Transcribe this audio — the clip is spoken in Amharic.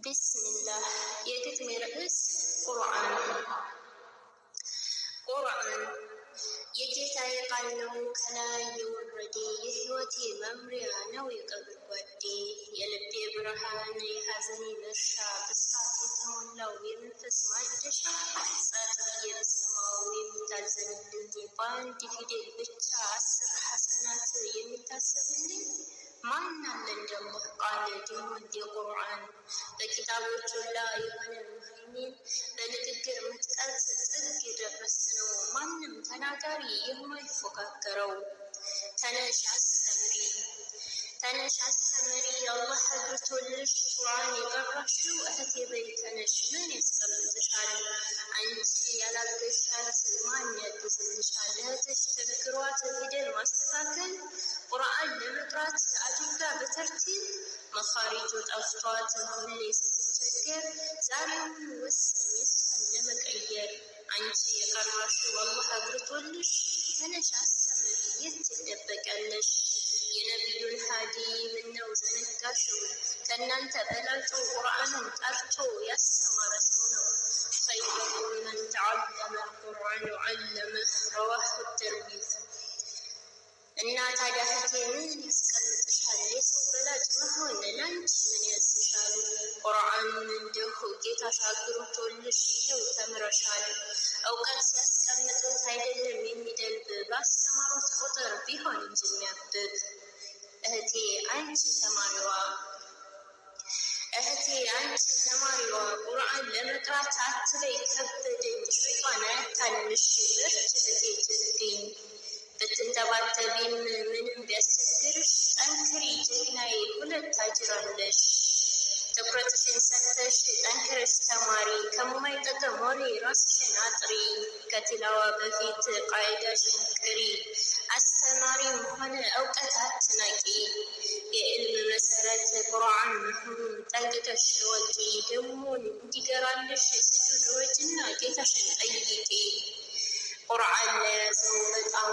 ቢስሚላህ የግጥሜ ርዕስ ቁርአን የጌታዬ ቃል ነው ከላይ የወረደ የሕይወቴ መምሪያ ነው የቀብር ጓዴ የልቤ ብርሃን የሐዘኔ መርሻ ብስራት የተሞላው የመንፈስ ማደሻ ጸጥ ብዬ ብሰማው የሚታዘንልኝ በአንድ ፊደል ብቻ 10 ሐሰናት የሚታሰብልኝ ማን አለን ደግሞ ቃል ድንቅ የቁርአን በኪታቦቹ ላይ የሆነ ሙህይሚን በንግግር ምጥቀት ጥግ የደረሰ ነው ማንም ተናጋሪ የማይፎካከረው። ተነሽ አስተምሪ አላህ አግርቶልሽ ቁርአን የቀራሽው እህቴ በይ ተነሽ ምን ያስቀምጥሻል? አንቺ ያላገሻት ማን ያግዝልሻል? እህትሽ ቸግሯት ፊደል ማስተካከል ቁርአን ለመቅራት አድርጋ በተርቲብ መኻሪጁ ጠፍቷት ሁሌ ስትቸገር ዛሬውን ወስኝ እሷን ለመቀየር። አንቺ የቀራሽው አላህ አግርቶልሽ ተነሽ አስተምሪ የት ትደበቂያለሽ? የነቢዩል ሃዲ ምነው ዘነጋሽው? ከእናንተ በላጩ ቁርአንን ቀርቶ ያስተማረ ሰው ነው። ኸይሩኩም መን ተዓለመ አልቁርአን ወዐለመህ ረዋሁ ተርሚዚ። እና ታዲያ እህቴ ምን ያስቀምጥሻል? የሰው በላጭ መሆን ላንቺ ምን ያንስሻል? ቁርአኑን እንደሁ ጌታሽ አግርቶልሽ ይኸው ተምረሻል። እውቀት ሲያስቀምጡት አይደለም የሚደልብ ባስተማሩት ቁጥር ቢሆን እንጂ የሚያብብ። እህቴ አንቺ ተማሪዋ ቁርአን ለመቅራት አትበይ ከበደኝ ሸይጣን አያታልልሽ በርቺ እህቴ ትገኝ። ብትንተባተቢም ምንም ቢያስቸግርሽ ጠንክሪ ጀግናዬ ሁለት አጅራለሽ። ትኩረትሽን ሰተሽ ጠንክረሽ ተማሪ ከማይጠቅም ወሬ ራስሽን አጥሪ። ከቲላዋ በፊት ቃይዳሽን ቅሪ አስተማሪም ሆነ እውቀት አትናቂ። የዕልም መሰረት ቁርአን መሆኑን ጠንቅቀሽ ወቂ። ደግሞ እንዲገራልሽ ስጁድ ውረጅና ጌታሽን ጠይቂ። ቁርአን ለያዘው በጣም